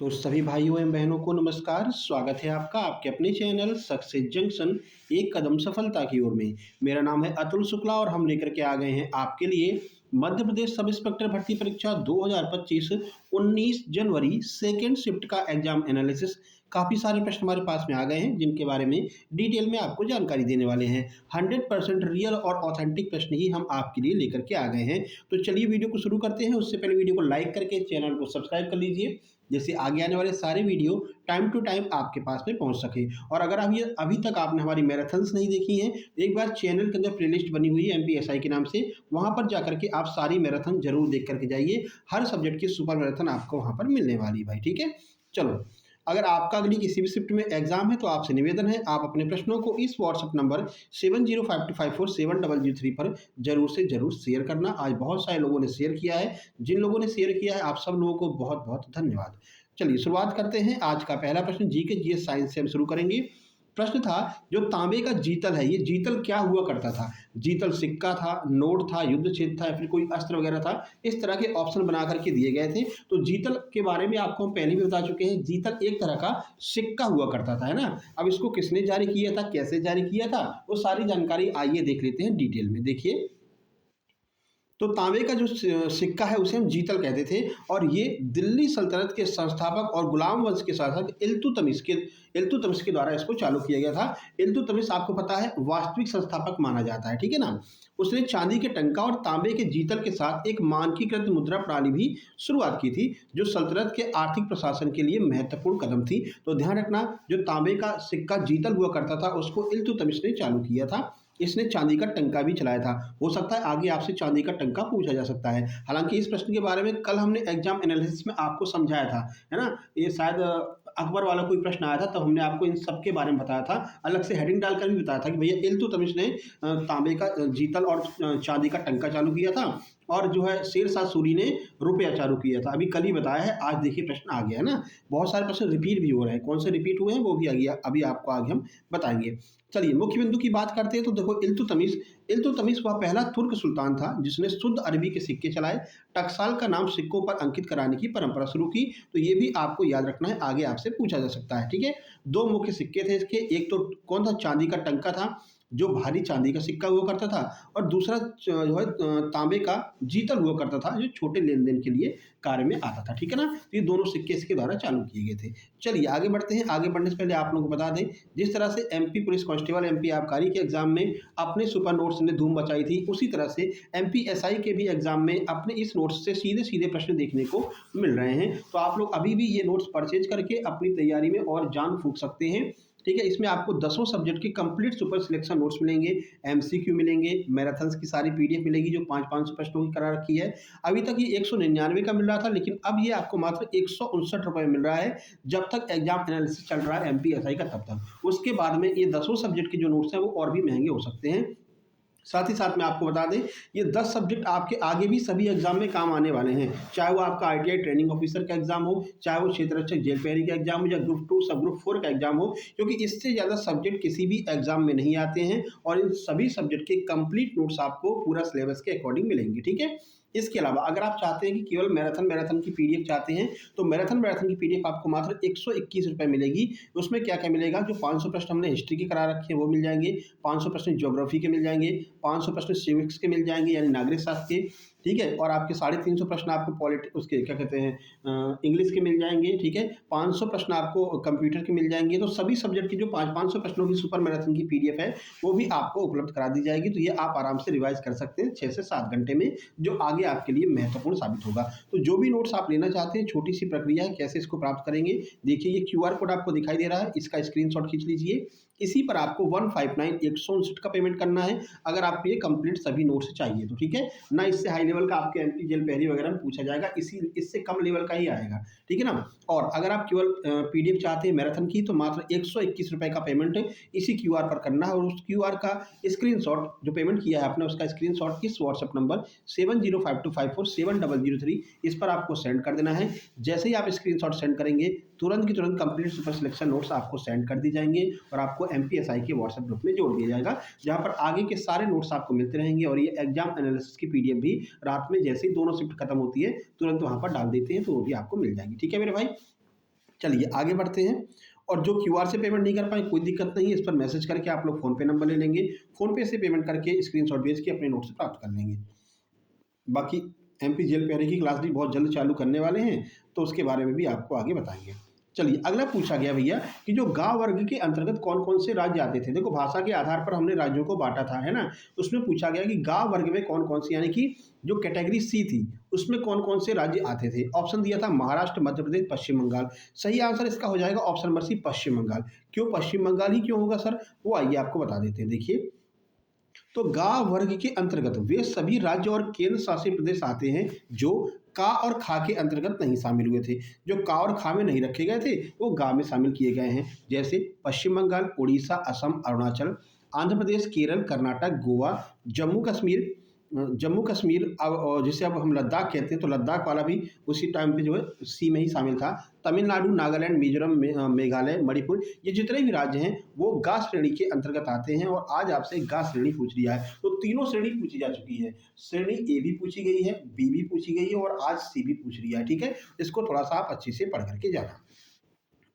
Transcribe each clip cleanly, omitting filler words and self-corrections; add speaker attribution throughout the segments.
Speaker 1: तो सभी भाइयों एवं बहनों को नमस्कार। स्वागत है आपका आपके अपने चैनल सक्सेस जंक्शन एक कदम सफलता की ओर में। मेरा नाम है अतुल शुक्ला और हम लेकर के आ गए हैं आपके लिए मध्य प्रदेश सब इंस्पेक्टर भर्ती परीक्षा 2025 19 जनवरी सेकेंड शिफ्ट का एग्जाम एनालिसिस। काफ़ी सारे प्रश्न हमारे पास में आ गए हैं जिनके बारे में डिटेल में आपको जानकारी देने वाले हैं। 100% रियल और ऑथेंटिक प्रश्न ही हम आपके लिए लेकर के आ गए हैं। तो चलिए वीडियो को शुरू करते हैं। उससे पहले वीडियो को लाइक करके चैनल को सब्सक्राइब कर लीजिए, जैसे आगे आने वाले सारे वीडियो टाइम टू टाइम आपके पास में पहुंच सके। और अगर अभी तक आपने हमारी मैराथन्स नहीं देखी हैं, एक बार चैनल के अंदर प्लेलिस्ट बनी हुई है MPSI के नाम से, वहां पर जाकर के आप सारी मैराथन जरूर देख करके जाइए। हर सब्जेक्ट की सुपर मैराथन आपको वहां पर मिलने वाली है भाई, ठीक है। चलो, अगर आपका अगली किसी भी शिफ्ट में एग्जाम है तो आपसे निवेदन है आप अपने प्रश्नों को इस व्हाट्सएप नंबर 7052547003 पर जरूर से जरूर शेयर करना। आज बहुत सारे लोगों ने शेयर किया है, जिन लोगों ने शेयर किया है आप सब लोगों को बहुत बहुत धन्यवाद। चलिए शुरुआत करते हैं। आज का पहला प्रश्न जी के जीएस साइंस से हम शुरू करेंगे। प्रश्न था, जो तांबे का जीतल है, ये जीतल क्या हुआ करता था? जीतल सिक्का था, नोट था, युद्ध क्षेत्र था, या फिर कोई अस्त्र वगैरह था? इस तरह के ऑप्शन बना करके दिए गए थे। तो जीतल के बारे में आपको हम पहले भी बता चुके हैं। जीतल एक तरह का सिक्का हुआ करता था, है ना। अब इसको किसने जारी किया था, कैसे जारी किया था, वो सारी जानकारी आइए देख लेते हैं डिटेल में। देखिए, तो तांबे का जो सिक्का है उसे हम जीतल कहते थे, और ये दिल्ली सल्तनत के संस्थापक और गुलाम वंश के शासक इल्तुतमिश के द्वारा इसको चालू किया गया था। इल्तुतमिश आपको पता है वास्तविक संस्थापक माना जाता है, ठीक है ना। उसने चांदी के टंका और तांबे के जीतल के साथ एक मानकीकृत मुद्रा प्रणाली भी शुरुआत की थी, जो सल्तनत के आर्थिक प्रशासन के लिए महत्वपूर्ण कदम थी। तो ध्यान रखना, जो तांबे का सिक्का जीतल हुआ करता था उसको इल्तुतमिश ने चालू किया था। इसने चांदी का टंका भी चलाया था। हो सकता है आगे आपसे चांदी का टंका पूछा जा सकता है। हालांकि इस प्रश्न के बारे में कल हमने एग्जाम एनालिसिस में आपको समझाया था, है ना। ये शायद अकबर वाला कोई प्रश्न आया था, तो हमने आपको इन सब के बारे में बताया था। अलग से हेडिंग डालकर भी बताया था कि भैया इल्तुतमिश ने तांबे का जीतल और चांदी का टंका चालू किया था, और जो है शेरशाह सूरी ने रुपया चालू किया था। अभी कल ही बताया है, आज देखिए प्रश्न आ गया है ना। बहुत सारे प्रश्न रिपीट भी हो रहे हैं, कौन से रिपीट हुए हैं वो भी अभी आपको आगे हम बताएंगे। चलिए मुख्य बिंदु की बात करते हैं। तो देखो, इल्तुतमिश वह पहला तुर्क सुल्तान था जिसने शुद्ध अरबी के सिक्के चलाए। टकसाल का नाम सिक्कों पर अंकित कराने की परंपरा शुरू की। तो ये भी आपको याद रखना है, आगे आपसे पूछा जा सकता है, ठीक है। दो मुख्य सिक्के थे इसके, एक तो कौन था, चांदी का टंका था जो भारी चांदी का सिक्का हुआ करता था, और दूसरा जो है तांबे का जीतल हुआ करता था, जो छोटे लेन देन के लिए कार्य में आता था, ठीक है ना। तो ये दोनों सिक्के इसके द्वारा चालू किए गए थे। चलिए आगे बढ़ते हैं। आगे बढ़ने से पहले आप लोगों को बता दें, जिस तरह से MP पुलिस कांस्टेबल, MP आबकारी के एग्जाम में अपने सुपर नोट्स ने धूम मचाई थी, उसी तरह से MPSI के भी एग्जाम में अपने इस नोट्स से सीधे सीधे प्रश्न देखने को मिल रहे हैं। तो आप लोग अभी भी ये नोट्स परचेज करके अपनी तैयारी में और जान फूंक सकते हैं, ठीक है। इसमें आपको 10 सब्जेक्ट की कंप्लीट सुपर सिलेक्शन नोट्स मिलेंगे, MCQ मिलेंगे, मैराथन्स की सारी PDF मिलेगी जो 500 प्रश्नों की करा रखी है। अभी तक ये 199 का मिल रहा था, लेकिन अब ये आपको मात्र 159 रुपये मिल रहा है, जब तक एग्जाम एनालिसिस चल रहा है MPSI का तब तक। उसके बाद में ये 10 सब्जेक्ट के जो नोट्स हैं वो और भी महंगे हो सकते हैं। साथ ही साथ मैं आपको बता दें, ये 10 सब्जेक्ट आपके आगे भी सभी एग्जाम में काम आने वाले हैं, चाहे वो आपका ITI ट्रेनिंग ऑफिसर का एग्जाम हो, चाहे वो क्षेत्र रक्षक जेल प्रहरी का एग्जाम हो, या ग्रुप 2 सब ग्रुप 4 का एग्जाम हो, क्योंकि इससे ज़्यादा सब्जेक्ट किसी भी एग्जाम में नहीं आते हैं, और इन सभी सब्जेक्ट के कंप्लीट नोट्स आपको पूरा सिलेबस के अकॉर्डिंग मिलेंगे, ठीक है। इसके अलावा अगर आप चाहते हैं कि केवल मैराथन की PDF चाहते हैं, तो मैराथन की PDF आपको मात्र 121 रुपये मिलेगी। उसमें क्या क्या मिलेगा, जो 500 प्रश्न हमने हिस्ट्री के करा रखे हैं वो मिल जाएंगे, 500 प्रश्न ज्योग्राफी के मिल जाएंगे, 500 प्रश्न सिविक्स के मिल जाएंगे यानी नागरिक शास्त्र के, ठीक है। और आपके 350 प्रश्न आपको उसके क्या कहते हैं इंग्लिश के मिल जाएंगे, ठीक है। 500 प्रश्न आपको कंप्यूटर के मिल जाएंगे। तो सभी सब्जेक्ट की जो 500 प्रश्नों की सुपर मैराथन की PDF है वो भी आपको उपलब्ध करा दी जाएगी। तो ये आप आराम से रिवाइज कर सकते हैं 6 से 7 घंटे में, जो आगे आपके लिए महत्वपूर्ण साबित होगा। तो जो भी नोट्स आप लेना चाहते हैं, छोटी सी प्रक्रिया है, कैसे इसको प्राप्त करेंगे। देखिए, ये QR कोड आपको दिखाई दे रहा है, इसका स्क्रीनशॉट खींच लीजिए। इसी पर आपको 159 का पेमेंट करना है, अगर आपको ये कंप्लीट सभी नोट्स चाहिए तो, ठीक है ना। इससे हाई लेवल का आपके MP जेल पहरी वगैरह में पूछा जाएगा, इससे कम लेवल का ही आएगा, ठीक है ना। और अगर आप केवल PDF चाहते हैं मैराथन की, तो मात्र 121 रुपये का पेमेंट इसी QR पर करना है, और उस QR का स्क्रीनशॉट जो पेमेंट किया है आपने, उसका स्क्रीनशॉट इस व्हाट्सएप नंबर 7052547003 इस पर आपको सेंड कर देना है। जैसे ही आप स्क्रीनशॉट सेंड करेंगे, तुरंत की तुरंत कंप्लीट सुपर सिलेक्शन नोट्स आपको सेंड कर दी जाएंगे, और आपको MPSI के व्हाट्सएप ग्रुप में जोड़ दिया जाएगा, जहां पर आगे के सारे नोट्स आपको मिलते रहेंगे। और ये एग्जाम एनालिसिस की PDF भी रात में जैसे ही दोनों शिफ्ट खत्म होती है तुरंत वहां पर डाल देते हैं, तो वो भी आपको मिल जाएगी, ठीक है मेरे भाई। चलिए आगे बढ़ते हैं। और जो क्यूआर से पेमेंट नहीं कर पाए, कोई दिक्कत नहीं है, इस पर मैसेज करके आप लोग फ़ोन पे नंबर ले लेंगे, फ़ोन पे से पेमेंट करके स्क्रीनशॉट भेज के अपने नोट्स प्राप्त कर लेंगे। बाकी एमपी जेल पीआरए की क्लास भी बहुत जल्द चालू करने वाले हैं, तो उसके बारे में भी आपको आगे बताएंगे। चलिए अगला पूछा गया भैया कि जो गांव वर्ग के अंतर्गत कौन कौन से राज्य आते थे। देखो भाषा के आधार पर हमने राज्यों को बांटा था, है ना। उसमें पूछा गया कि गांव वर्ग में कौन कौन से, यानी कि जो कैटेगरी सी थी उसमें कौन कौन से राज्य आते थे। ऑप्शन दिया था महाराष्ट्र, मध्य प्रदेश, पश्चिम बंगाल। सही आंसर इसका हो जाएगा ऑप्शन नंबर सी, पश्चिम बंगाल। क्यों पश्चिम बंगाल ही क्यों होगा सर, वो आइए आपको बता देते हैं। देखिए, तो गा वर्ग के अंतर्गत वे सभी राज्य और केंद्र शासित प्रदेश आते हैं जो का और खा के अंतर्गत नहीं शामिल हुए थे। जो का और खा में नहीं रखे गए थे वो गा में शामिल किए गए हैं, जैसे पश्चिम बंगाल, उड़ीसा, असम, अरुणाचल, आंध्र प्रदेश, केरल, कर्नाटक, गोवा, जम्मू कश्मीर। जम्मू कश्मीर अब जिसे अब हम लद्दाख कहते हैं, तो लद्दाख वाला भी उसी टाइम पे जो है सी में ही शामिल था। तमिलनाडु, नागालैंड, मिजोरम, मेघालय, मणिपुर, ये जितने भी राज्य हैं वो गा श्रेणी के अंतर्गत आते हैं। और आज आपसे गा श्रेणी पूछ लिया है, तो तीनों श्रेणी पूछी जा चुकी है। श्रेणी ए भी पूछी गई है, बी भी पूछी गई है और आज सी भी पूछ लिया है। ठीक है, इसको थोड़ा सा आप अच्छे से पढ़ करके जाना।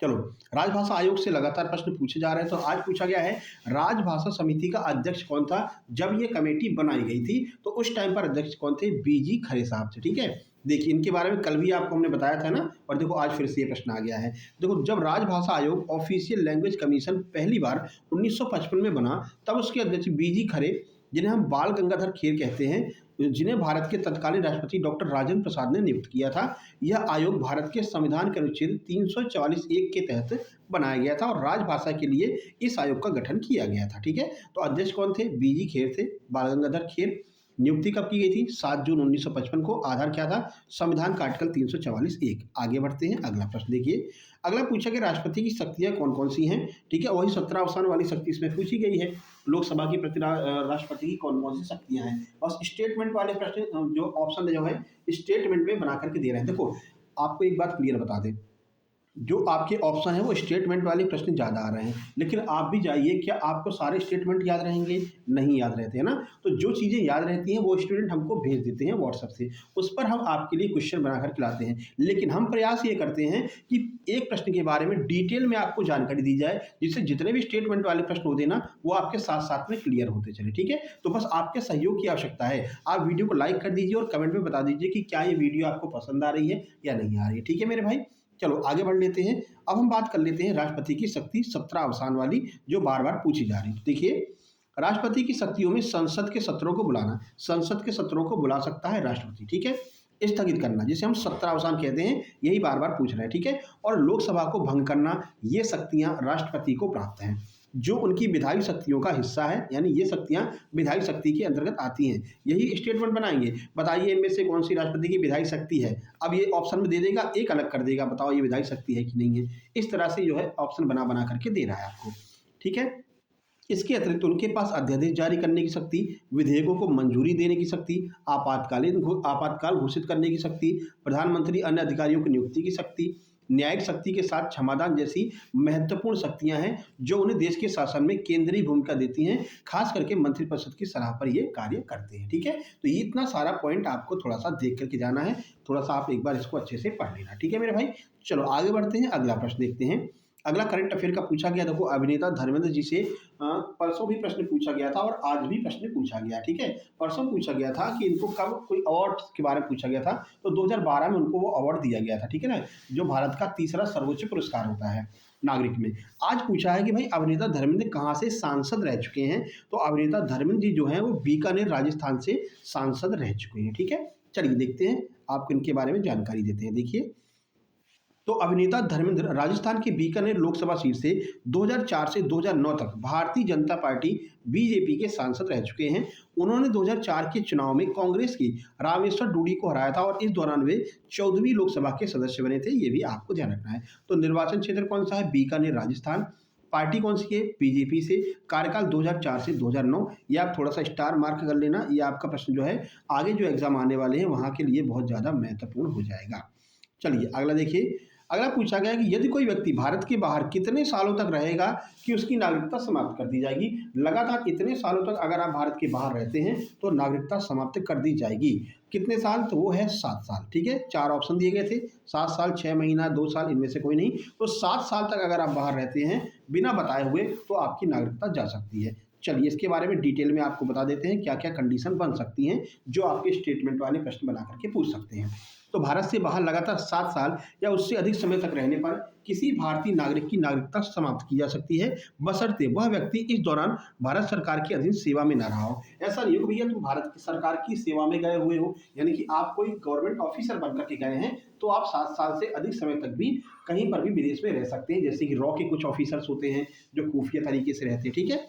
Speaker 1: चलो, राजभाषा आयोग से लगातार प्रश्न पूछे जा रहे हैं, तो आज पूछा गया है राजभाषा समिति का अध्यक्ष कौन था जब ये कमेटी बनाई गई थी। तो उस टाइम पर अध्यक्ष कौन थे, बीजी खरे साहब थे। ठीक है, देखिए इनके बारे में कल भी आपको हमने बताया था ना, और देखो आज फिर से ये प्रश्न आ गया है। देखो, जब राजभाषा आयोग ऑफिशियल लैंग्वेज कमीशन पहली बार 1955 में बना, तब उसके अध्यक्ष बीजी खरे, जिन्हें हम बाल गंगाधर खेर कहते हैं, जिन्हें भारत के तत्कालीन राष्ट्रपति डॉक्टर राजेंद्र प्रसाद ने नियुक्त किया था। यह आयोग भारत के संविधान के अनुच्छेद 344(1) के तहत बनाया गया था और राजभाषा के लिए इस आयोग का गठन किया गया था। ठीक है, तो अध्यक्ष कौन थे, बीजी खेर थे, बाल गंगाधर खेर। नियुक्ति कब की गई थी, 7 जून 1955 को। आधार क्या था, संविधान का आर्टिकल 344(1). आगे बढ़ते हैं, अगला प्रश्न देखिए। अगला पूछा कि राष्ट्रपति की शक्तियां कौन कौन सी हैं। ठीक है, वही 17 अवसान वाली शक्ति इसमें पूछी गई है। लोकसभा की प्रति राष्ट्रपति की कौन कौन सी शक्तियां हैं। बस स्टेटमेंट वाले प्रश्न जो ऑप्शन जो है स्टेटमेंट में बना करके दे रहे हैं। देखो, आपको एक बात क्लियर बता दें, जो आपके ऑप्शन है वो स्टेटमेंट वाले प्रश्न ज़्यादा आ रहे हैं, लेकिन आप भी जाइए, क्या आपको सारे स्टेटमेंट याद रहेंगे, नहीं याद रहते हैं ना। तो जो चीज़ें याद रहती हैं वो स्टूडेंट हमको भेज देते हैं व्हाट्सएप से, उस पर हम आपके लिए क्वेश्चन बनाकर खिलाते हैं। लेकिन हम प्रयास ये करते हैं कि एक प्रश्न के बारे में डिटेल में आपको जानकारी दी जाए, जिससे जितने भी स्टेटमेंट वाले प्रश्न होते हैं ना वो आपके साथ साथ में क्लियर होते चले। ठीक है, तो बस आपके सहयोग की आवश्यकता है। आप वीडियो को लाइक कर दीजिए और कमेंट में बता दीजिए कि क्या ये वीडियो आपको पसंद आ रही है या नहीं आ रही है। ठीक है मेरे भाई, चलो आगे बढ़ लेते हैं। अब हम बात कर लेते हैं राष्ट्रपति की शक्ति 17 अवसान वाली, जो बार बार पूछी जा रही है। देखिए, राष्ट्रपति की शक्तियों में संसद के सत्रों को बुलाना, संसद के सत्रों को बुला सकता है राष्ट्रपति। ठीक है, स्थगित करना, जिसे हम 17 अवसान कहते हैं, यही बार बार पूछ रहे हैं। ठीक है, और लोकसभा को भंग करना, ये शक्तियां राष्ट्रपति को प्राप्त हैं, जो उनकी विधायी शक्तियों का हिस्सा है, यानी ये शक्तियां विधायी शक्ति के अंतर्गत आती हैं। यही स्टेटमेंट बनाएंगे, बताइए इनमें से कौन सी राष्ट्रपति की विधायी शक्ति है। अब ये ऑप्शन में दे देगा, एक अलग कर देगा, बताओ ये विधायी शक्ति है कि नहीं है। इस तरह से जो है ऑप्शन बना बना करके दे रहा है आपको। ठीक है, इसके अतिरिक्त उनके पास अध्यादेश जारी करने की शक्ति, विधेयकों को मंजूरी देने की शक्ति, आपातकाल घोषित करने की शक्ति, प्रधानमंत्री अन्य अधिकारियों की नियुक्ति की शक्ति, न्यायिक शक्ति के साथ क्षमादान जैसी महत्वपूर्ण शक्तियां हैं, जो उन्हें देश के शासन में केंद्रीय भूमिका देती हैं, खास करके मंत्रिपरिषद की सलाह पर ये कार्य करते हैं। ठीक है, तो ये इतना सारा पॉइंट आपको थोड़ा सा देख करके जाना है, थोड़ा सा आप एक बार इसको अच्छे से पढ़ लेना। ठीक है मेरे भाई, चलो आगे बढ़ते हैं, अगला प्रश्न देखते हैं। अगला करंट अफेयर का पूछा गया। देखो, अभिनेता धर्मेंद्र जी से परसों भी प्रश्न पूछा गया था और आज भी प्रश्न पूछा गया। ठीक है, परसों पूछा गया था कि इनको कब कोई अवार्ड के बारे में पूछा गया था, तो 2012 में उनको वो अवार्ड दिया गया था। ठीक है ना, जो भारत का तीसरा सर्वोच्च पुरस्कार होता है नागरिक में। आज पूछा है कि भाई अभिनेता धर्मेंद्र कहाँ से सांसद रह चुके हैं। तो अभिनेता धर्मेंद्र जी जो है वो बीकानेर राजस्थान से सांसद रह चुके हैं। ठीक है, चलिए देखते हैं, आपको इनके बारे में जानकारी देते हैं। देखिए, तो अभिनेता धर्मेंद्र राजस्थान के बीकानेर लोकसभा सीट से 2004 से 2009 तक भारतीय जनता पार्टी बीजेपी के सांसद रह चुके हैं। उन्होंने 2004 के चुनाव में कांग्रेस की रामेश्वर डूडी को हराया था और इस दौरान वे 14वीं लोकसभा के सदस्य बने थे। ये भी आपको ध्यान रखना है। तो निर्वाचन क्षेत्र कौन सा है, बीकानेर राजस्थान। पार्टी कौन सी है, बीजेपी से। कार्यकाल 2004 से 2009। ये आप थोड़ा सा स्टार मार्क कर लेना, ये आपका प्रश्न जो है आगे जो एग्जाम आने वाले हैं वहाँ के लिए बहुत ज़्यादा महत्वपूर्ण हो जाएगा। चलिए अगला देखिए, अगला पूछा गया कि यदि कोई व्यक्ति भारत के बाहर कितने सालों तक रहेगा कि उसकी नागरिकता समाप्त कर दी जाएगी। लगातार इतने सालों तक अगर आप भारत के बाहर रहते हैं तो नागरिकता समाप्त कर दी जाएगी। कितने साल? तो वो है 7 साल। ठीक है, 4 ऑप्शन दिए गए थे, 7 साल, 6 महीना, 2 साल, इनमें से कोई नहीं। तो 7 साल तक अगर आप बाहर रहते हैं बिना बताए हुए तो आपकी नागरिकता जा सकती है। चलिए इसके बारे में डिटेल में आपको बता देते हैं क्या क्या कंडीशन बन सकती हैं जो आपके स्टेटमेंट वाले प्रश्न बना करके पूछ सकते हैं। तो भारत से बाहर लगातार 7 साल या उससे अधिक समय तक रहने पर किसी भारतीय नागरिक की नागरिकता समाप्त की जा सकती है, बशर्ते वह व्यक्ति इस दौरान भारत सरकार के अधीन सेवा में न रहा हो। ऐसा नहीं हो कि भैया तुम भारत की सरकार की सेवा में गए हुए हो, यानी कि आप कोई गवर्नमेंट ऑफिसर बन करके गए हैं तो आप 7 साल से अधिक समय तक भी कहीं पर भी विदेश में रह सकते हैं। जैसे कि रॉ के कुछ ऑफिसर्स होते हैं जो खुफिया तरीके से रहते हैं। ठीक है,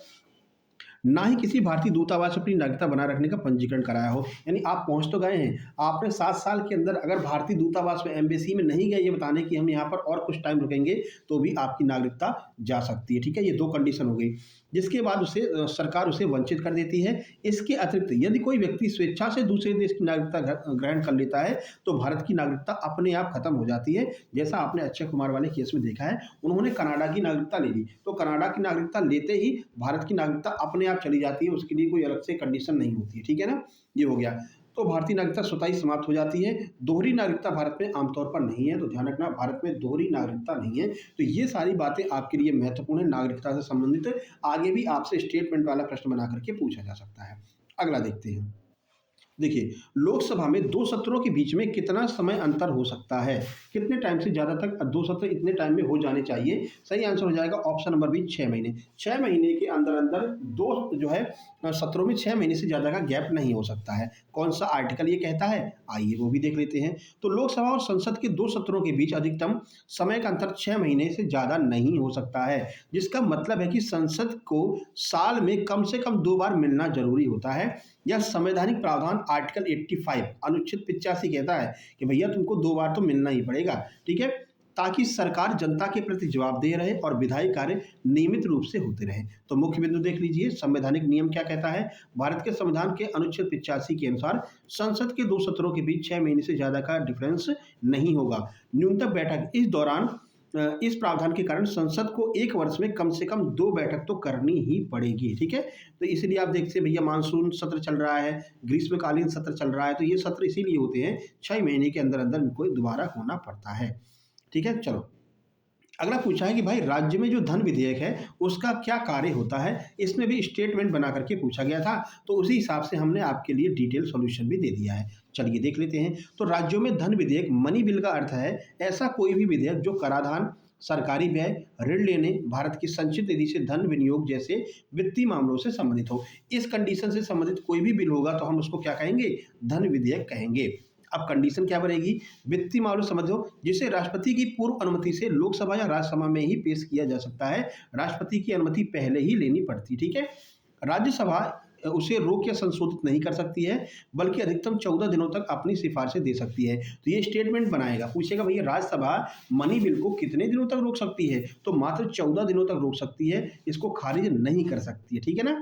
Speaker 1: ना ही किसी भारतीय दूतावास अपनी नागरिकता बनाए रखने का पंजीकरण कराया हो। यानी आप पहुंच तो गए हैं, आपने 7 साल के अंदर अगर भारतीय दूतावास में, एम्बेसी में नहीं गए ये बताने कि हम यहाँ पर और कुछ टाइम रुकेंगे, तो भी आपकी नागरिकता जा सकती है। ठीक है, ये 2 कंडीशन हो गई, जिसके बाद उसे सरकार उसे वंचित कर देती है। इसके अतिरिक्त यदि कोई व्यक्ति स्वेच्छा से दूसरे देश की नागरिकता ग्रहण कर लेता है तो भारत की नागरिकता अपने आप खत्म हो जाती है। जैसा आपने अक्षय कुमार वाले केस में देखा है, उन्होंने कनाडा की नागरिकता ले ली, तो कनाडा की नागरिकता लेते ही भारत की नागरिकता अपने आप चली जाती है, उसके लिए कोई अलग से कंडीशन नहीं होती है। ठीक है ना, ये हो गया। तो भारतीय नागरिकता स्वतः ही समाप्त हो जाती है। दोहरी नागरिकता भारत में आमतौर पर नहीं है, तो ध्यान रखना भारत में दोहरी नागरिकता नहीं है। तो ये सारी बातें आपके लिए महत्वपूर्ण है नागरिकता से संबंधित। आगे भी आपसे स्टेटमेंट वाला प्रश्न बना करके पूछा जा सकता है। अगला देखते हैं। देखिए, लोकसभा में 2 सत्रों के बीच में कितना समय अंतर हो सकता है? कितने टाइम से ज़्यादा तक 2 सत्र इतने टाइम में हो जाने चाहिए? सही आंसर हो जाएगा ऑप्शन नंबर बी, 6 महीने। 6 महीने के अंदर-अंदर 2 जो है सत्रों में 6 महीने से ज़्यादा का गैप नहीं हो सकता है। कौन-सा आर्टिकल ये कहता है? आइए वो भी देख लेते हैं। तो लोकसभा और संसद के 2 सत्रों के बीच अधिकतम समय का अंतर 6 महीने से ज़्यादा नहीं हो सकता है, जिसका मतलब है कि संसद को साल में कम से कम 2 बार मिलना ज़रूरी होता है। यह संवैधानिक प्रावधान आर्टिकल 85 अनुच्छेद 85 कहता है कि भैया तुमको 2 बार तो मिलना ही पड़ेगा। ठीक है, ताकि सरकार जनता के प्रति जवाबदेह रहे और विधायी कार्य नियमित रूप से होते रहे। तो मुख्य बिंदु देख लीजिए, संवैधानिक नियम क्या कहता है? भारत के संविधान के अनुच्छेद 85 के अनुसार संसद के 2 सत्रों के बीच 6 महीने से ज्यादा का डिफरेंस नहीं होगा। न्यूनतम बैठक इस दौरान इस प्रावधान के कारण संसद को 1 वर्ष में कम से कम 2 बैठक तो करनी ही पड़ेगी। ठीक है, तो इसलिए आप देखते हैं भैया मानसून सत्र चल रहा है, ग्रीष्मकालीन सत्र चल रहा है, तो ये सत्र इसीलिए होते हैं 6 महीने के अंदर-अंदर इनको दोबारा होना पड़ता है। ठीक है, चलो अगला पूछा है कि भाई राज्य में जो धन विधेयक है उसका क्या कार्य होता है? इसमें भी स्टेटमेंट बना करके पूछा गया था, तो उसी हिसाब से हमने आपके लिए डिटेल सॉल्यूशन भी दे दिया है। चलिए देख लेते हैं। तो राज्यों में धन विधेयक, मनी बिल का अर्थ है ऐसा कोई भी विधेयक जो कराधान, सरकारी व्यय, ऋण लेने, भारत की संचित निधि से धन विनियोग जैसे वित्तीय मामलों से संबंधित हो। इस कंडीशन से संबंधित कोई भी बिल होगा तो हम उसको क्या कहेंगे? धन विधेयक कहेंगे। अब कंडीशन क्या बनेगी? वित्तीय मामलों से संबंधित हो जिसे राष्ट्रपति की पूर्व अनुमति से लोकसभा या राज्यसभा में ही पेश किया जा सकता है। राष्ट्रपति की अनुमति पहले ही लेनी पड़ती। ठीक है, राज्यसभा उसे रोक या संशोधित नहीं कर सकती है, बल्कि अधिकतम 14 दिनों तक अपनी सिफारिशें दे सकती है। तो ये स्टेटमेंट बनाएगा, पूछेगा भैया राज्यसभा मनी बिल को कितने दिनों तक रोक सकती है? तो मात्र 14 दिनों तक रोक सकती है, इसको खारिज नहीं कर सकती है। ठीक है ना,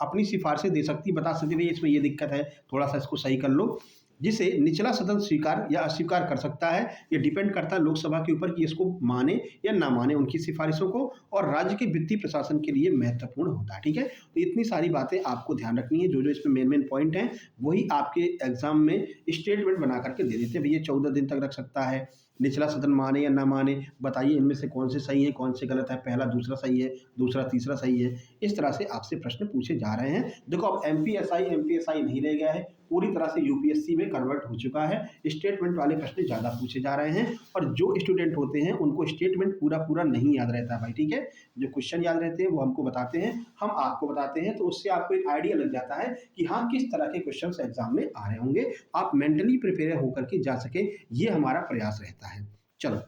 Speaker 1: अपनी सिफारिशें दे सकती है, बता सकती है इसमें ये दिक्कत है, थोड़ा सा इसको सही कर लो। जिसे निचला सदन स्वीकार या अस्वीकार कर सकता है। ये डिपेंड करता है लोकसभा के ऊपर कि इसको माने या ना माने उनकी सिफारिशों को, और राज्य के वित्तीय प्रशासन के लिए महत्वपूर्ण होता है। ठीक है, तो इतनी सारी बातें आपको ध्यान रखनी है। जो जो इसमें मेन पॉइंट हैं वही आपके एग्जाम में स्टेटमेंट बना करके दे देते हैं। भैया 14 दिन तक रख सकता है, निचला सदन माने या ना माने, बताइए इनमें से कौन से सही है कौन से गलत है, पहला दूसरा सही है, दूसरा तीसरा सही है। इस तरह से आपसे प्रश्न पूछे जा रहे हैं। देखो अब एमपीएसआई नहीं रह गया है, पूरी तरह से यूपीएससी में कन्वर्ट हो चुका है। स्टेटमेंट वाले प्रश्न ज़्यादा पूछे जा रहे हैं, और जो स्टूडेंट होते हैं उनको स्टेटमेंट पूरा पूरा नहीं याद रहता भाई। ठीक है, जो क्वेश्चन याद रहते हैं वो हमको बताते हैं, हम आपको बताते हैं, तो उससे आपको एक आइडिया लग जाता है कि हाँ किस तरह के क्वेश्चन एग्जाम में आ रहे होंगे, आप मेंटली प्रिपेयर होकर के जा सके, ये हमारा प्रयास रहता है। चलो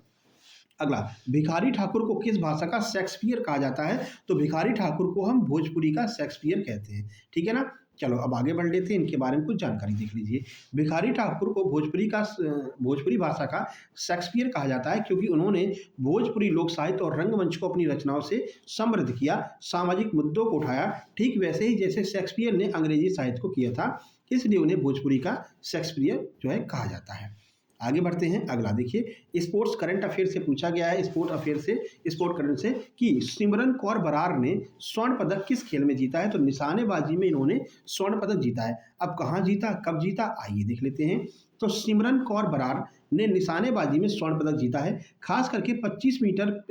Speaker 1: अगला, भिखारी ठाकुर को किस भाषा का शेक्सपियर कहा जाता है? तो भिखारी ठाकुर को हम भोजपुरी का शेक्सपियर कहते हैं। ठीक है ना, चलो अब आगे बढ़ लेते हैं, इनके बारे में कुछ जानकारी देख लीजिए। भिखारी ठाकुर को भोजपुरी भाषा का शेक्सपियर कहा जाता है क्योंकि उन्होंने भोजपुरी लोक साहित्य और रंगमंच को अपनी रचनाओं से समृद्ध किया, सामाजिक मुद्दों को उठाया, ठीक वैसे ही जैसे शेक्सपियर ने अंग्रेजी साहित्य को किया था, इसलिए उन्हें भोजपुरी का शेक्सपियर जो है कहा जाता है। आगे बढ़ते हैं, अगला देखिए स्पोर्ट्स करंट अफेयर से पूछा गया है, स्पोर्ट करंट से कि सिमरन कौर बरार ने स्वर्ण पदक किस खेल में जीता है? तो निशानेबाजी में इन्होंने स्वर्ण पदक जीता है। अब कहाँ जीता, कब जीता, आइए देख लेते हैं। तो सिमरन कौर बरार ने निशानेबाजी में स्वर्ण पदक जीता है। खास करके 25 मीटर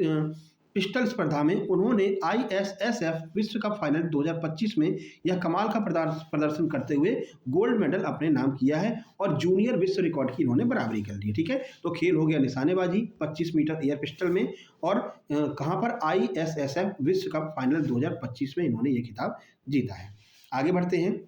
Speaker 1: पिस्टल स्पर्धा में उन्होंने ISSF विश्व कप फाइनल 2025 में यह कमाल का प्रदर्शन करते हुए गोल्ड मेडल अपने नाम किया है और जूनियर विश्व रिकॉर्ड की इन्होंने बराबरी कर ली। ठीक है, तो खेल हो गया निशानेबाजी 25 मीटर एयर पिस्टल में, और कहाँ पर ISSF विश्व कप फाइनल 2025 में इन्होंने ये खिताब जीता है। आगे बढ़ते हैं,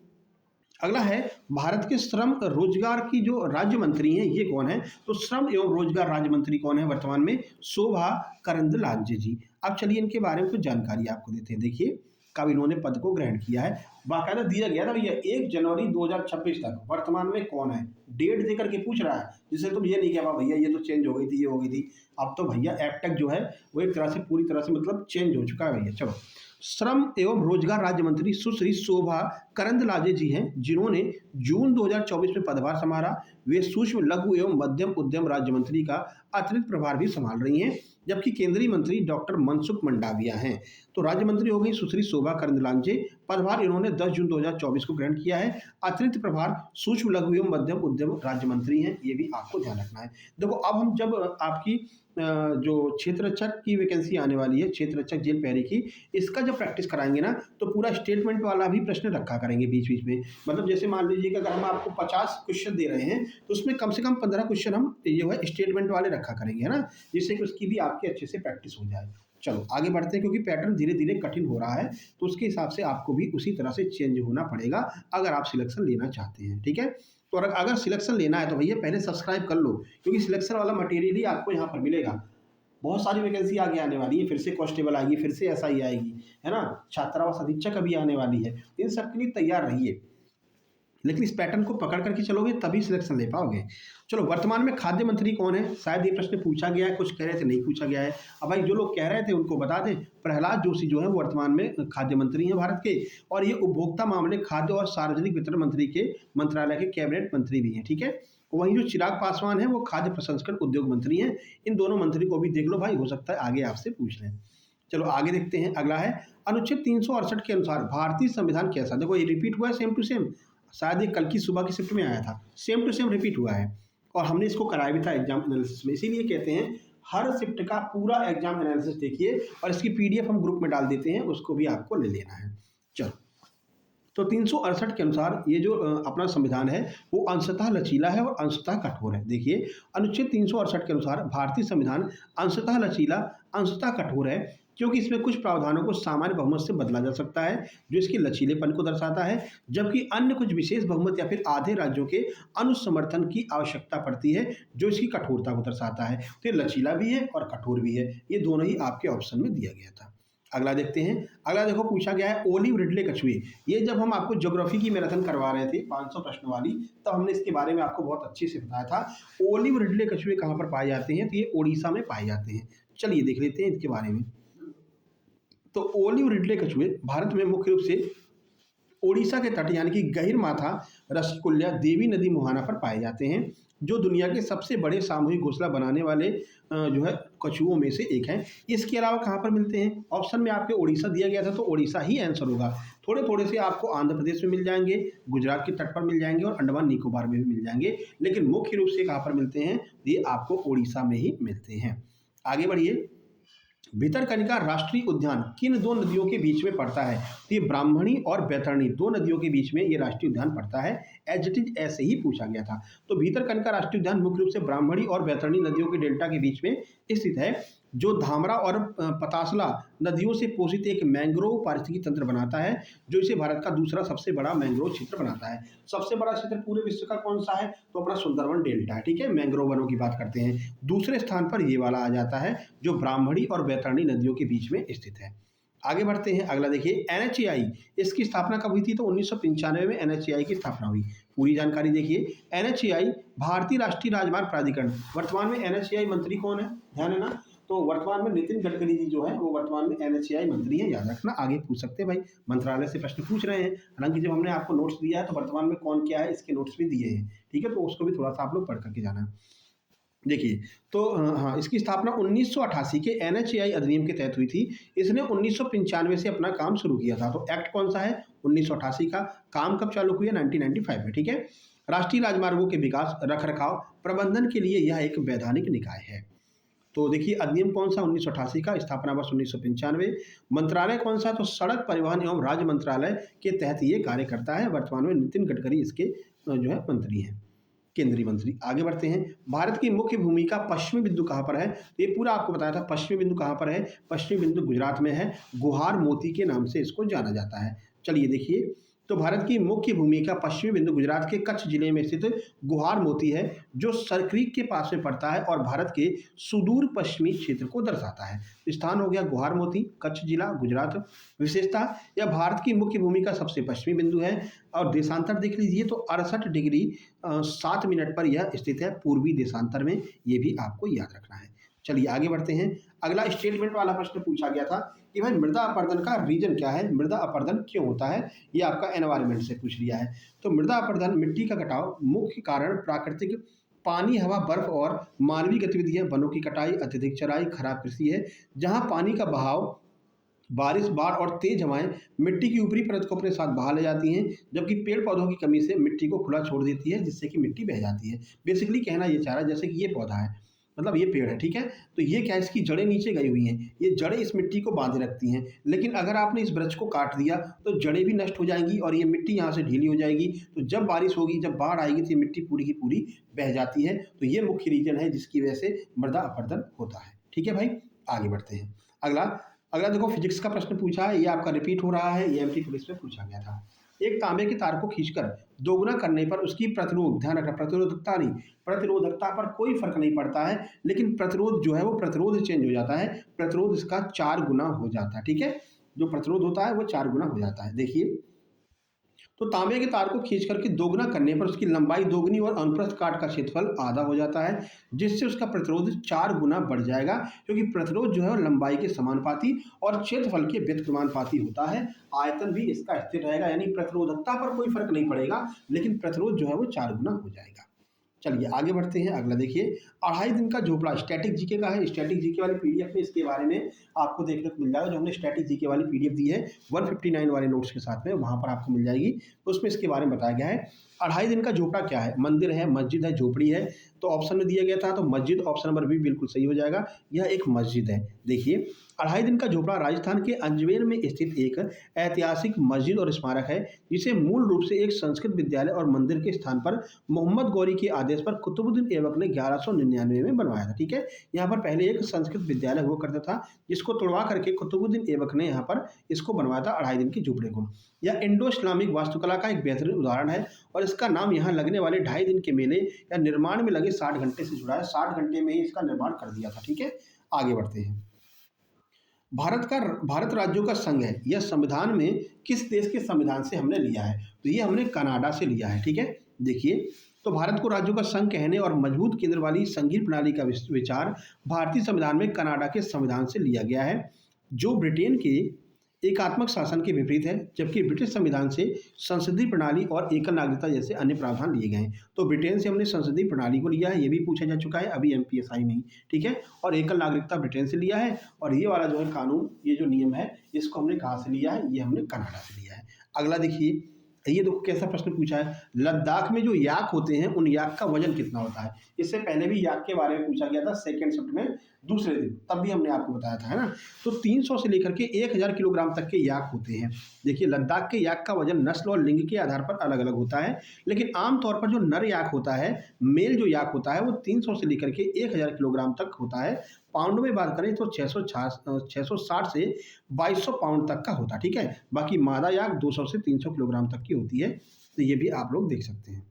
Speaker 1: अगला है भारत के श्रम रोजगार की जो राज्य मंत्री हैं ये कौन है? तो श्रम एवं रोजगार राज्य मंत्री कौन है वर्तमान में? शोभा करंदलाजे जी। अब चलिए इनके बारे में कुछ जानकारी आपको देते हैं। देखिए कब इन्होंने पद को ग्रहण किया है, बाकायदा दिया गया था भैया 1 जनवरी 2026 तक। वर्तमान में कौन है, डेट देकर के पूछ रहा है, जिससे तुम ये नहीं कहा भैया ये तो चेंज हो गई थी, ये हो गई थी। अब तो भैया एबटेक जो है वो एक तरह से पूरी तरह से मतलब चेंज हो चुका है भैया। चलो, श्रम एवं रोजगार राज्य मंत्री सुश्री शोभा करंदलाजे जी हैं, जिन्होंने जून 2024 में पदभार संभाला। वे सूक्ष्म लघु एवं मध्यम उद्यम राज्य मंत्री का अतिरिक्त प्रभार भी संभाल रही हैं, जबकि केंद्रीय मंत्री डॉक्टर मनसुख मंडाविया हैं। तो राज्य मंत्री हो गई सुश्री शोभा करंदलाजे, पदभार इन्होंने 10 जून 2024 को ग्रहण किया है। अतिरिक्त प्रभार सूक्ष्म लघु एवं मध्यम उद्यम राज्य मंत्री हैं, ये भी आपको ध्यान रखना है। देखो अब हम जब आपकी जो क्षेत्र रक्षक की वैकेंसी आने वाली है, क्षेत्र रक्षक जेल पैरी की, इसका जब प्रैक्टिस कराएंगे ना तो पूरा स्टेटमेंट वाला भी प्रश्न रखा करेंगे बीच बीच में। मतलब जैसे मान लीजिए कि अगर हम आपको 50 क्वेश्चन दे रहे हैं तो उसमें कम से कम 15 क्वेश्चन हम जो है स्टेटमेंट वाले रखा करेंगे, है ना, जिससे कि उसकी भी आपकी अच्छे से प्रैक्टिस हो जाए। चलो आगे बढ़ते हैं, क्योंकि पैटर्न धीरे धीरे कठिन हो रहा है तो उसके हिसाब से आपको भी उसी तरह से चेंज होना पड़ेगा अगर आप सिलेक्शन लेना चाहते हैं। ठीक है, तो अगर सिलेक्शन लेना है तो भैया पहले सब्सक्राइब कर लो, क्योंकि सिलेक्शन वाला मटेरियल ही आपको यहाँ पर मिलेगा। बहुत सारी वैकेंसी आगे आने वाली है, फिर से कांस्टेबल आएगी, फिर से SI आएगी, है ना, छात्रावास अधीक्षक अभी आने वाली है। इन सब के लिए तैयार रहिए, लेकिन इस पैटर्न को पकड़ करके चलोगे तभी सिलेक्शन ले पाओगे। चलो, वर्तमान में खाद्य मंत्री कौन है? शायद ये प्रश्न पूछा गया है, कुछ कह रहे थे नहीं पूछा गया है। अब भाई जो लोग कह रहे थे उनको बता दें, प्रहलाद जोशी जो है वर्तमान में खाद्य मंत्री हैं भारत के, और ये उपभोक्ता मामले, खाद्य और सार्वजनिक वितरण मंत्री के मंत्रालय के कैबिनेट मंत्री भी हैं। ठीक है, वहीं जो चिराग पासवान है वो खाद्य प्रसंस्करण उद्योग मंत्री हैं। इन दोनों मंत्री को भी देख लो भाई, हो सकता है आगे आपसे पूछ लें। चलो आगे देखते हैं, अगला है अनुच्छेद 368 के अनुसार भारतीय संविधान कैसा? देखो ये रिपीट हुआ है सेम टू सेम, शायद ये कल की सुबह की शिफ्ट में आया था, सेम टू सेम रिपीट हुआ है और हमने इसको कराया भी था एग्जाम एनालिसिस में। इसीलिए कहते हैं हर शिफ्ट का पूरा एग्जाम एनालिसिस देखिए, और इसकी PDF हम ग्रुप में डाल देते हैं, उसको भी आपको ले लेना है। चलो, तो 368 के अनुसार ये जो अपना संविधान है वो अंशतः लचीला है और अंशतः कठोर है। देखिए अनुच्छेद 368 के अनुसार भारतीय संविधान अंशतः लचीला, अंशतः कठोर है, क्योंकि इसमें कुछ प्रावधानों को सामान्य बहुमत से बदला जा सकता है जो इसके लचीलेपन को दर्शाता है, जबकि अन्य कुछ विशेष बहुमत या फिर आधे राज्यों के अनुसमर्थन की आवश्यकता पड़ती है जो इसकी कठोरता को दर्शाता है। तो ये लचीला भी है और कठोर भी है, ये दोनों ही आपके ऑप्शन में दिया गया था। अगला देखते हैं, अगला देखो पूछा गया है ओलिव रिडले कछुए। ये जब हम आपको ज्योग्राफी की मैराथन करवा रहे थे 500 प्रश्न वाली, तब हमने इसके बारे में आपको बहुत अच्छे से बताया था। ओलिव रिडले कछुए कहाँ पर पाए जाते हैं? तो ये उड़ीसा में पाए जाते हैं। चलिए देख लेते हैं इसके बारे में। तो ओलिव रिडले कछुए भारत में मुख्य रूप से ओडिशा के तट यानी कि गहिरमाथा, रसकुल्या, देवी नदी मुहाना पर पाए जाते हैं, जो दुनिया के सबसे बड़े सामूहिक घोंसला बनाने वाले जो है कछुओं में से एक हैं। इसके अलावा कहाँ पर मिलते हैं? ऑप्शन में आपके उड़ीसा दिया गया था तो उड़ीसा ही आंसर होगा। थोड़े थोड़े से आपको आंध्र प्रदेश में मिल जाएंगे, गुजरात के तट पर मिल जाएंगे और अंडमान निकोबार में भी मिल जाएंगे, लेकिन मुख्य रूप से कहाँ पर मिलते हैं? ये आपको उड़ीसा में ही मिलते हैं। आगे बढ़िए, भितरकनिका राष्ट्रीय उद्यान किन दो नदियों के बीच में पड़ता है? तो ये ब्राह्मणी और बैतरणी, दो नदियों के बीच में ये राष्ट्रीय उद्यान पड़ता है। एज इट इज ऐसे ही पूछा गया था। तो भितरकनिका राष्ट्रीय उद्यान मुख्य रूप से ब्राह्मणी और बैतरणी नदियों के डेल्टा के बीच में स्थित है, जो धामरा और पतासला नदियों से पोषित एक मैंग्रोव पारिस्थितिकी तंत्र बनाता है, जो इसे भारत का दूसरा सबसे बड़ा मैंग्रोव क्षेत्र बनाता है। सबसे बड़ा क्षेत्र पूरे विश्व का कौन सा है? तो अपना सुंदरवन डेल्टा है। ठीक है, मैंग्रोव वनों की बात करते हैं। दूसरे स्थान पर ये वाला आ जाता है जो ब्राह्मणी और बैतरणी नदियों के बीच में स्थित है। आगे बढ़ते हैं, अगला देखिए NHAI, इसकी स्थापना कब हुई थी? तो 1995 में NHAI की स्थापना हुई। पूरी जानकारी देखिए। NHAI भारतीय राष्ट्रीय राजमार्ग प्राधिकरण, वर्तमान में NHAI मंत्री कौन है? ध्यान है ना, तो वर्तमान में नितिन गडकरी जी जो है वो वर्तमान में NHAI मंत्री हैं। याद रखना, आगे पूछ सकते हैं भाई, मंत्रालय से प्रश्न पूछ रहे हैं। हालांकि जब हमने आपको नोट्स दिया है तो वर्तमान में कौन क्या है इसके नोट्स भी दिए हैं। ठीक है, तो उसको भी थोड़ा सा आप लोग पढ़ करके जाना है। देखिए, तो हाँ, इसकी स्थापना 1988 के एनएचएआई अधिनियम के तहत हुई थी। इसने 1995 से अपना काम शुरू किया था। तो एक्ट कौन-सा है? 1988 का। काम कब चालू हुई है? 1995 में, ठीक है? राष्ट्रीय राजमार्गों के विकास, रख-रखाव, प्रबंधन के लिए यह एक वैधानिक निकाय है। तो देखिए, अधिनियम कौन-सा? 1988 का, स्थापना वर्ष 1995। मंत्रालय कौन-सा? तो सड़क परिवहन एवं राज्य मंत्रालय के तहत ये कार्य करता है। वर्तमान में नितिन गडकरी इसके जो है मंत्री हैं। केंद्रीय मंत्री। आगे बढ़ते हैं। भारत की मुख्य भूमिका पश्चिमी बिंदु कहाँ पर है? तो ये पूरा आपको बताया था। पश्चिमी बिंदु कहाँ पर है? पश्चिमी बिंदु गुजरात में है। गुहार मोती के नाम से इसको जाना जाता है। चलिए देखिए, तो भारत की मुख्य भूमिका पश्चिमी बिंदु गुजरात के कच्छ जिले में स्थित गुहार मोती है, जो सरक्रीक के पास में पड़ता है और भारत के सुदूर पश्चिमी क्षेत्र को दर्शाता है। स्थान हो गया गुहार मोती, कच्छ जिला, गुजरात। विशेषता, यह भारत की मुख्य भूमि का सबसे पश्चिमी बिंदु है। और देशांतर देख लीजिए तो 68 डिग्री 7 मिनट पर यह स्थित है, पूर्वी देशांतर में। ये भी आपको याद रखना है। चलिए आगे बढ़ते हैं। अगला स्टेटमेंट वाला प्रश्न पूछा गया था कि भाई मृदा अपरदन का रीजन क्या है? मृदा अपरदन क्यों होता है? ये आपका एनवायरनमेंट से पूछ लिया है। तो मृदा अपरदन, मिट्टी का कटाव, मुख्य कारण प्राकृतिक पानी, हवा, बर्फ और मानवीय गतिविधियां, वनों की कटाई, अत्यधिक चराई, खराब कृषि है। जहां पानी का बहाव, बारिश, बाढ़ और तेज हवाएं मिट्टी की ऊपरी परत को अपने साथ बहा ले जाती हैं, जबकि पेड़ पौधों की कमी से मिट्टी को खुला छोड़ देती है, जिससे कि मिट्टी बह जाती है। बेसिकली कहना ये चाह रहा है, जैसे कि ये पौधा है, मतलब ये पेड़ है, ठीक है? तो ये क्या है, इसकी जड़ें नीचे गई हुई हैं। ये जड़ें इस मिट्टी को बांधे रखती हैं। लेकिन अगर आपने इस वृक्ष को काट दिया तो जड़ें भी नष्ट हो जाएंगी और ये मिट्टी यहाँ से ढीली हो जाएगी। तो जब बारिश होगी, जब बाढ़ आएगी, तो ये मिट्टी पूरी की पूरी बह जाती है। तो ये मुख्य रीजन है जिसकी वजह से मृदा अपरदन होता है। ठीक है भाई, आगे बढ़ते हैं। अगला अगला देखो, फिजिक्स का प्रश्न पूछा है, ये आपका रिपीट हो रहा है, ये एमपी पुलिस में पूछा गया था। एक तांबे के तार को खींचकर दोगुना करने पर उसकी प्रतिरोध, ध्यान रखना, प्रतिरोधकता नहीं, प्रतिरोधकता पर कोई फर्क नहीं पड़ता है, लेकिन प्रतिरोध जो है वो प्रतिरोध चेंज हो जाता है। प्रतिरोध इसका 4 गुना हो जाता है। ठीक है, जो प्रतिरोध होता है वो 4 गुना हो जाता है। देखिए, तो तांबे के तार को खींच करके दोगुना करने पर उसकी लंबाई दोगुनी और अनुप्रस्थ काट का क्षेत्रफल आधा हो जाता है, जिससे उसका प्रतिरोध 4 गुना बढ़ जाएगा, क्योंकि प्रतिरोध जो है वो लंबाई के समानुपाती और क्षेत्रफल के व्यतिक्रमानुपाती होता है। आयतन भी इसका स्थिर रहेगा, यानी प्रतिरोधकता पर कोई फर्क नहीं पड़ेगा, लेकिन प्रतिरोध जो है वो 4 गुना हो जाएगा। चलिए आगे बढ़ते हैं। अगला देखिए, 2.5 दिन का झोपड़ा, स्टैटिक जीके का है। स्टैटिक जीके वाली पीडीएफ में इसके बारे में आपको देखने को मिल जाएगा। जो हमने स्टैटिक जीके वाली पीडीएफ दी है 159 वाले नोट्स के साथ में, वहां पर आपको मिल जाएगी। तो उसमें इसके बारे में बताया गया है। 2.5 दिन का झोपड़ा क्या है? मंदिर है, मस्जिद है, झोपड़ी है। तो ऑप्शन में दिया गया था, तो मस्जिद ऑप्शन नंबर भी बिल्कुल सही हो जाएगा। यह एक मस्जिद है। देखिए, 2.5 दिन का झोपड़ा राजस्थान के अजमेर में स्थित एक ऐतिहासिक मस्जिद और स्मारक है, जिसे मूल रूप से एक संस्कृत विद्यालय और मंदिर के स्थान पर मोहम्मद गौरी के आदेश पर कुतुबुद्दीन ऐबक ने 1199 में बनवाया था। ठीक है, यहाँ पर पहले एक संस्कृत विद्यालय हुआ करता था, जिसको तोड़वा करके कुतुबुद्दीन ऐबक ने यहाँ पर इसको बनवाया था 2.5 दिन के झोपड़े को। यह इंडो इस्लामिक वास्तुकला का एक बेहतरीन उदाहरण है और इसका नाम यहाँ लगने वाले 2.5 दिन के मेले या निर्माण में लगे 60 घंटे से जुड़ा है। 60 घंटे में ही इसका निर्माण कर दिया था। ठीक है, आगे बढ़ते हैं। भारत राज्यों का संघ है, यह संविधान में किस देश के संविधान से हमने लिया है? तो ये हमने कनाडा से लिया है। ठीक है, देखिए, तो भारत को राज्यों का संघ कहने और मजबूत केंद्र वाली संघीय प्रणाली का विचार भारतीय संविधान में कनाडा के संविधान से लिया गया है, जो ब्रिटेन के एकात्मक शासन के विपरीत है, जबकि ब्रिटिश संविधान से संसदीय प्रणाली और एकल नागरिकता जैसे अन्य प्रावधान लिए गए हैं। तो ब्रिटेन से हमने संसदीय प्रणाली को लिया है, ये भी पूछा जा चुका है अभी एमपीएसआई में ही। ठीक है, और एकल नागरिकता ब्रिटेन से लिया है, और ये वाला जो है कानून, ये जो नियम है, इसको हमने कहाँ से लिया है? ये हमने कनाडा से लिया है। अगला देखिए, ये देखो कैसा प्रश्न पूछा है। लद्दाख में जो याक होते हैं, उन याक का वजन कितना होता है? इससे पहले भी याक के बारे में पूछा गया था सेकंड शिफ्ट में, दूसरे दिन, तब भी हमने आपको बताया था, है ना? तो 300 से लेकर के 1000 किलोग्राम तक के याक होते हैं। देखिए, लद्दाख के याक का वजन नस्ल और लिंग के आधार पर अलग अलग होता है, लेकिन आमतौर पर जो नर याक होता है, मेल जो याक होता है, वो 300 से लेकर के 1000 किलोग्राम तक होता है। पाउंड में बात करें तो 660 से 2200 पाउंड तक का होता है। ठीक है, बाकी मादा याक 200 से 300 किलोग्राम तक की होती है। तो ये भी आप लोग देख सकते हैं।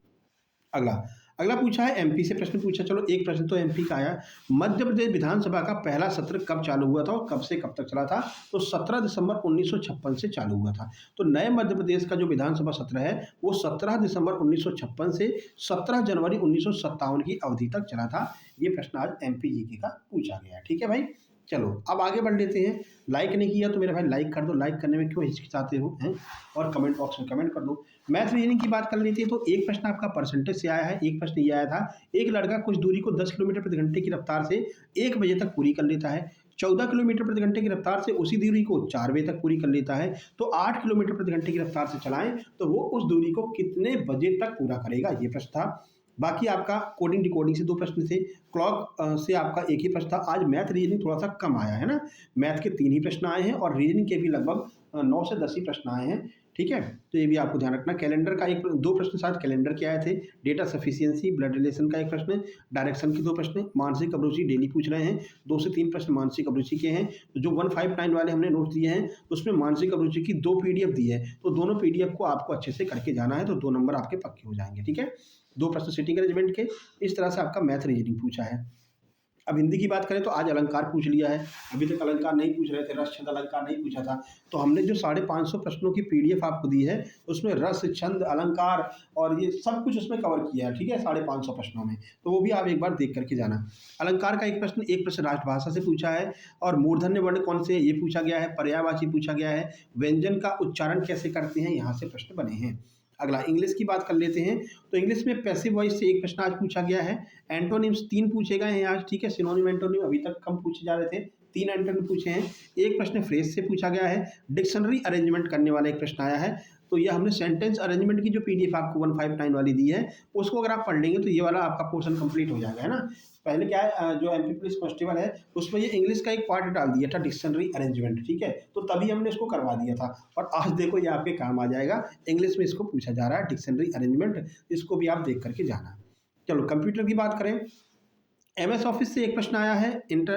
Speaker 1: अगला अगला पूछा है, एमपी से प्रश्न पूछा। चलो एक प्रश्न तो एमपी का आया। मध्य प्रदेश विधानसभा का पहला सत्र कब चालू हुआ था और कब से कब तक चला था? तो 17 दिसंबर 1956 से चालू हुआ था। तो नए मध्य प्रदेश का जो विधानसभा सत्र है वो 17 दिसंबर 1956 से 17 जनवरी 1957 की अवधि तक चला था। ये प्रश्न आज एमपीजीके का पूछा गया। ठीक है भाई, चलो अब आगे बढ़ लेते हैं। लाइक नहीं किया तो मेरे भाई लाइक कर दो, लाइक करने में क्यों हिचकिचाते हो हैं, और कमेंट बॉक्स में कमेंट कर दो। मैथ रीजनिंग की बात कर लेते हैं तो एक प्रश्न आपका परसेंटेज से आया है। एक प्रश्न ये आया था, एक लड़का कुछ दूरी को 10 किलोमीटर प्रति घंटे की रफ्तार से 1 बजे तक पूरी कर लेता है, 14 किलोमीटर प्रति घंटे की रफ्तार से उसी दूरी को 4 बजे तक पूरी कर लेता है, तो 8 किलोमीटर प्रति घंटे की रफ्तार से चलाएं तो वो उस दूरी को कितने बजे तक पूरा करेगा, ये प्रश्न था। बाकी आपका कोडिंग डिकोडिंग से 2 प्रश्न थे, क्लॉक से आपका एक ही प्रश्न था। आज मैथ रीजनिंग थोड़ा सा कम आया है ना, मैथ के 3 ही प्रश्न आए हैं और रीजनिंग के भी लगभग 9 से 10 ही प्रश्न आए हैं, ठीक है। तो ये भी आपको ध्यान रखना। कैलेंडर का 2 प्रश्न शायद कैलेंडर के आए थे, डेटा सफिशिएंसी, ब्लड रिलेशन का 1 प्रश्न, डायरेक्शन के 2 प्रश्न, मानसिक अभिरुचि डेली पूछ रहे हैं, 2 से 3 प्रश्न मानसिक अभिरुचि के हैं। तो जो 159 वाले हमने नोट दिए हैं उसमें मानसिक अभिरुचि की 2 पीडीएफ दी है, तो दोनों पीडीएफ को आपको अच्छे से करके जाना है, तो 2 नंबर आपके पक्के हो जाएंगे, ठीक है। 2 प्रश्न सिटिंग अरेंजमेंट के, इस तरह से आपका मैथ रीजनिंग पूछा है। अब हिंदी की बात करें तो आज अलंकार पूछ लिया है, अभी तक अलंकार नहीं पूछ रहे थे, रस छंद अलंकार नहीं पूछा था। तो हमने जो 550 प्रश्नों की पीडीएफ आपको दी है उसमें रस छंद अलंकार और ये सब कुछ उसमें कवर किया है, ठीक है, 550 प्रश्नों में, तो वो भी आप एक बार देख करके जाना। अलंकार का एक प्रश्न राष्ट्रभाषा से पूछा है, और मूर्धन्य वर्ण कौन से ये पूछा गया है, पर्यायवाची पूछा गया है, व्यंजन का उच्चारण कैसे करते हैं, यहाँ से प्रश्न बने हैं। अगला इंग्लिश की बात कर लेते हैं, तो इंग्लिश में पैसिव वॉइस से एक प्रश्न आज पूछा गया है। एंटोनिम्स 3 पूछे गए हैं आज, ठीक है, सिनोनिम एंटोनिम अभी तक कम पूछे जा रहे थे, 3 एंटोनिम पूछे हैं। एक प्रश्न फ्रेज से पूछा गया है। डिक्शनरी अरेंजमेंट करने वाला एक प्रश्न आया है, तो ये हमने सेंटेंस अरेंजमेंट की जो पीडीएफ आपको 159 वाली दी है उसको अगर आप पढ़ लेंगे तो ये वाला आपका पोर्शन कंप्लीट हो जाएगा, है ना। पहले क्या है, जो एमपी पुलिस कांस्टेबल है उसमें ये इंग्लिश का एक पार्ट डाल दिया था, डिक्शनरी अरेंजमेंट, ठीक है, तो तभी हमने इसको करवा दिया था, और आज देखो ये आपके काम आ जाएगा। इंग्लिश में इसको पूछा जा रहा है, डिक्शनरी अरेंजमेंट, इसको भी आप देख करके जाना। चलो कंप्यूटर की बात करें, एमएस ऑफिस से एक प्रश्न आया है,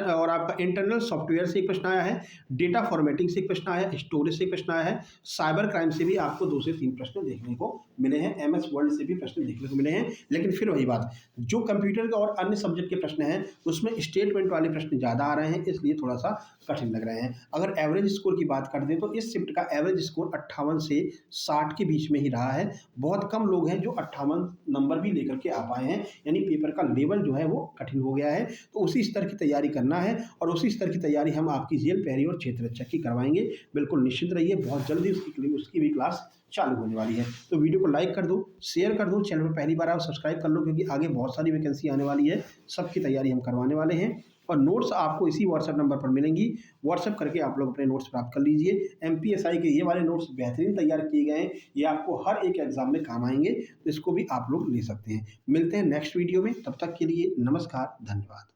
Speaker 1: और आपका इंटरनल सॉफ्टवेयर से एक प्रश्न आया है, डेटा फॉर्मेटिंग से एक प्रश्न आया है, स्टोरेज से एक प्रश्न आया है, साइबर क्राइम से भी आपको 2 से 3 प्रश्न देखने को मिले हैं, एमएस वर्ल्ड से भी प्रश्न देखने को मिले हैं। लेकिन फिर वही बात, जो कंप्यूटर के और अन्य सब्जेक्ट के प्रश्न हैं उसमें स्टेटमेंट वाले प्रश्न ज़्यादा आ रहे हैं, इसलिए थोड़ा सा कठिन लग रहे हैं। अगर एवरेज स्कोर की बात कर दें तो इस शिफ्ट का एवरेज स्कोर 58 से 60 के बीच में ही रहा है। बहुत कम लोग हैं जो 58 नंबर भी लेकर के आ पाए हैं, यानी पेपर का लेवल जो है वो कठिन हो गया है। तो उसी स्तर की तैयारी करना है, और उसी स्तर की तैयारी हम आपकी जेल पहरी और क्षेत्र रक्षक की करवाएंगे। बिल्कुल निश्चिंत रहिए, बहुत जल्दी उसकी भी क्लास चालू होने वाली है। तो वीडियो को लाइक कर दो, शेयर कर दो, चैनल पर पहली बार आओ सब्सक्राइब कर लो, क्योंकि आगे बहुत सारी वैकेंसी आने वाली है, सबकी तैयारी हम करवाने वाले हैं। और नोट्स आपको इसी व्हाट्सएप नंबर पर मिलेंगी, व्हाट्सएप करके आप लोग अपने नोट्स प्राप्त कर लीजिए। एमपीएसआई के ये वाले नोट्स बेहतरीन तैयार किए गए हैं, ये आपको हर एक एग्जाम में काम आएंगे, तो इसको भी आप लोग ले सकते हैं। मिलते हैं नेक्स्ट वीडियो में, तब तक के लिए नमस्कार, धन्यवाद।